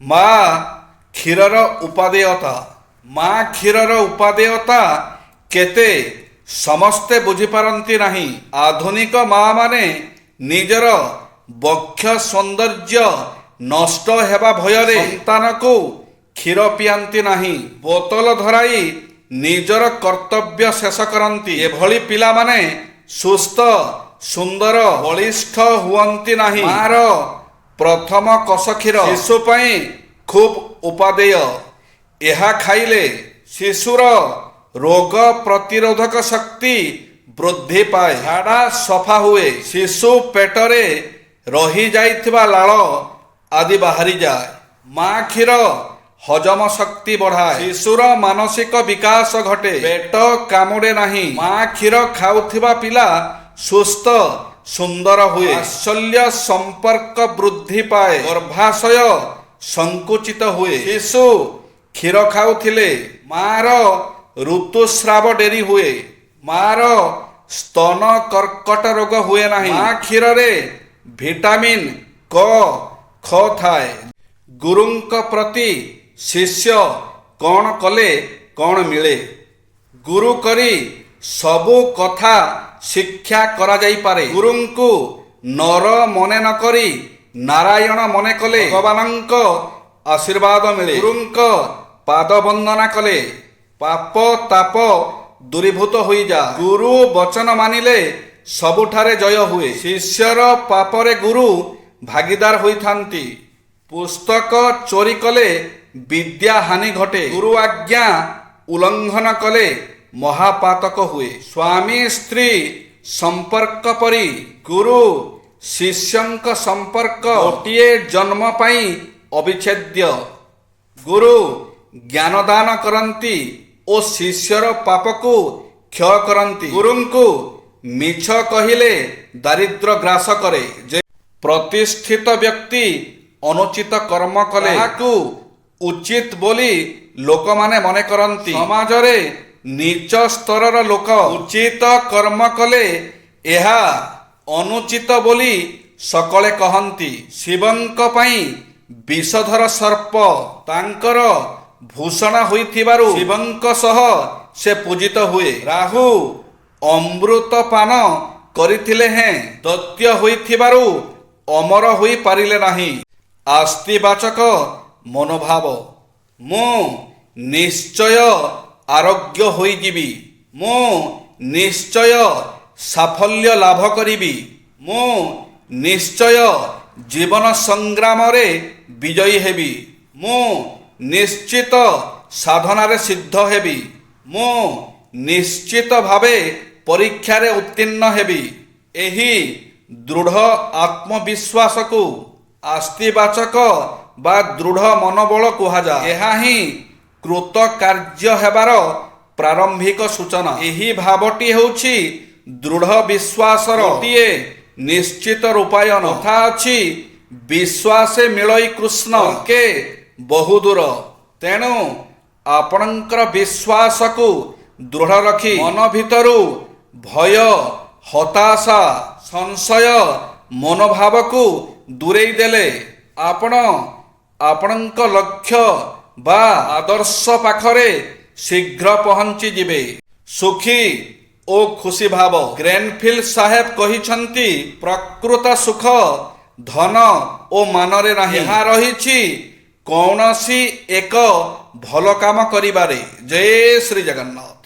ମା କ୍ଷୀରର ଉପାଦେୟତା। ମା କ୍ଷୀରର ଉପାଦେୟତା କେତେ ସମସ୍ତେ ବୁଝିପାରନ୍ତି ନାହିଁ। ଆଧୁନିକ ମା' ମାନେ ନିଜର ବକ୍ଷ ସୌନ୍ଦର୍ଯ୍ୟ ନଷ୍ଟ ହେବା ଭୟରେ ସନ୍ତାନକୁ କ୍ଷୀର ପିଆନ୍ତି ନାହିଁ। ବୋତଲ ଧରାଇ ନିଜର କର୍ତ୍ତବ୍ୟ ଶେଷ କରନ୍ତି। ଏଭଳି ପିଲାମାନେ ସୁସ୍ଥ ସୁନ୍ଦର ବଳିଷ୍ଠ ହୁଅନ୍ତି ନାହିଁ। ମା'ର ପ୍ରଥମ କଷ କ୍ଷୀର ଶିଶୁ ପାଇଁ ଖୁବ୍ ଉପାଦେୟ। ଏହା ଖାଇଲେ ଶିଶୁର ରୋଗ ପ୍ରତିରୋଧକ ଶକ୍ତି ବୃଦ୍ଧି ପାଏ, ଝାଡ଼ା ସଫା ହୁଏ, ଶିଶୁ ପେଟରେ ରହିଯାଇଥିବା ଲାଳ ଆଦି ବାହାରିଯାଏ। ମା କ୍ଷୀର ହଜମ ଶକ୍ତି ବଢ଼ାଏ, ଶିଶୁର ମାନସିକ ବିକାଶ ଘଟେ, ପେଟ କାମୁଡ଼େ ନାହିଁ। ମା କ୍ଷୀର ଖାଉଥିବା ପିଲା ସୁସ୍ଥ ସୁନ୍ଦର ହୁଏ, ବାତ୍ସଲ୍ୟ ସମ୍ପର୍କ ବୃଦ୍ଧି ପାଏ, ଗର୍ଭାଶୟ ସଂକୁଚିତ ହୁଏ। ଶିଶୁ କ୍ଷୀର ଖାଉଥିଲେ ମା'ର ଋତୁସ୍ରାବ ଡେରି ହୁଏ, ମା'ର ସ୍ତନ କର୍କଟ ରୋଗ ହୁଏ ନାହିଁ। ମା କ୍ଷୀରରେ ଭିଟାମିନ୍ କ, ଖ ଥାଏ। ଗୁରୁଙ୍କ ପ୍ରତି ଶିଷ୍ୟ କ'ଣ କଲେ କ'ଣ ମିଳେ? ଗୁରୁ କରି ସବୁ କଥା ଶିକ୍ଷା କରାଯାଇପାରେ। ଗୁରୁଙ୍କୁ ନର ମନେ ନ କରି ନାରାୟଣ ମନେ କଲେ ଭଗବାନଙ୍କ ଆଶୀର୍ବାଦ ମିଳେ। ଗୁରୁଙ୍କ ପାଦ ବନ୍ଦନା କଲେ ପାପ ତାପ ଦୂରୀଭୂତ ହୋଇଯାଏ। ଗୁରୁ ବଚନ ମାନିଲେ ସବୁଠାରେ ଜୟ ହୁଏ। ଶିଷ୍ୟର ପାପରେ ଗୁରୁ ଭାଗିଦାର ହୋଇଥାନ୍ତି। ପୁସ୍ତକ ଚୋରି କଲେ ବିଦ୍ୟା ହାନି ଘଟେ, ଗୁରୁ ଆଜ୍ଞା ଉଲ୍ଲଙ୍ଘନ କଲେ ମହାପାତକ ହୁଏ। ସ୍ୱାମୀ ସ୍ତ୍ରୀ ସମ୍ପର୍କ ପରି ଗୁରୁ ଶିଷ୍ୟଙ୍କ ସମ୍ପର୍କ ଗୋଟିଏ ଜନ୍ମ ପାଇଁ ଅବିଚ୍ଛେଦ୍ୟ। ଗୁରୁ ଜ୍ଞାନଦାନ କରନ୍ତି ଓ ଶିଷ୍ୟର ପାପକୁ କ୍ଷୟ କରନ୍ତି। ଗୁରୁଙ୍କୁ ମିଛ କହିଲେ ଦାରିଦ୍ର୍ୟ ଗ୍ରାସ କରେ। ଯେ ପ୍ରତିଷ୍ଠିତ ବ୍ୟକ୍ତି ଅନୁଚିତ କର୍ମ କଲେ ତାହାକୁ ଉଚିତ ବୋଲି ଲୋକମାନେ ମନେ କରନ୍ତି। ସମାଜରେ ନୀଚ ସ୍ତରର ଲୋକ ଉଚିତ କର୍ମ କଲେ ଏହା ଅନୁଚିତ ବୋଲି ସକଳେ କହନ୍ତି। ଶିବଙ୍କ ପାଇଁ ବିଷଧର ସର୍ପ ତାଙ୍କର ଭୂଷଣ ହୋଇଥିବାରୁ ଶିବଙ୍କ ସହ ସେ ପୂଜିତ ହୁଏ। ରାହୁ ଅମୃତ ପାନ କରିଥିଲେ ହେଁ ଦୈତ୍ୟ ହୋଇଥିବାରୁ ଅମର ହୋଇପାରିଲେ ନାହିଁ। ଆସ୍ତିବାଚକ ମନୋଭାବ। ମୁଁ ନିଶ୍ଚୟ ଆରୋଗ୍ୟ ହୋଇଯିବି, ମୁଁ ନିଶ୍ଚୟ ସାଫଲ୍ୟ ଲାଭ କରିବି, ମୁଁ ନିଶ୍ଚୟ ଜୀବନ ସଂଗ୍ରାମରେ ବିଜୟୀ ହେବି, ମୁଁ ନିଶ୍ଚିତ ସାଧନାରେ ସିଦ୍ଧ ହେବି, ମୁଁ ନିଶ୍ଚିତ ଭାବେ ପରୀକ୍ଷାରେ ଉତ୍ତୀର୍ଣ୍ଣ ହେବି। ଏହି ଦୃଢ଼ ଆତ୍ମବିଶ୍ୱାସକୁ ଆସ୍ତିବାଚକ ବା ଦୃଢ଼ ମନୋବଳ କୁହାଯାଏ। ଏହା ହିଁ କୃତକାର୍ଯ୍ୟ ହେବାର ପ୍ରାରମ୍ଭିକ ସୂଚନା। ଏହି ଭାବଟି ହେଉଛି ଦୃଢ଼ ବିଶ୍ୱାସର ଗୋଟିଏ ନିଶ୍ଚିତ ରୂପାୟନ। କଥା ଅଛି ବିଶ୍ୱାସେ ମିଳଇ କୃଷ୍ଣ କେ ବହୁଦୂର। ତେଣୁ ଆପଣଙ୍କର ବିଶ୍ୱାସକୁ ଦୃଢ଼ ରଖି ମନ ଭିତରୁ ଭୟ, ହତାଶା, ସଂଶୟ ମନୋଭାବକୁ ଦୂରେଇ ଦେଲେ ଆପଣ ଆପଣଙ୍କ ଲକ୍ଷ୍ୟ ବା ଆଦର୍ଶ ପାଖରେ ଶୀଘ୍ର ପହଞ୍ଚିଯିବେ। ସୁଖୀ ଓ ଖୁସି ଭାବ। ଗ୍ରେନଫିଲ୍ଡ ସାହେବ କହିଛନ୍ତି ପ୍ରକୃତ ସୁଖ ଧନ ଓ ମାନରେ ନାହିଁ, ଏହା ରହିଛି କୌଣସି ଏକ ଭଲ କାମ କରିବାରେ। ଜୟ ଶ୍ରୀ ଜଗନ୍ନାଥ।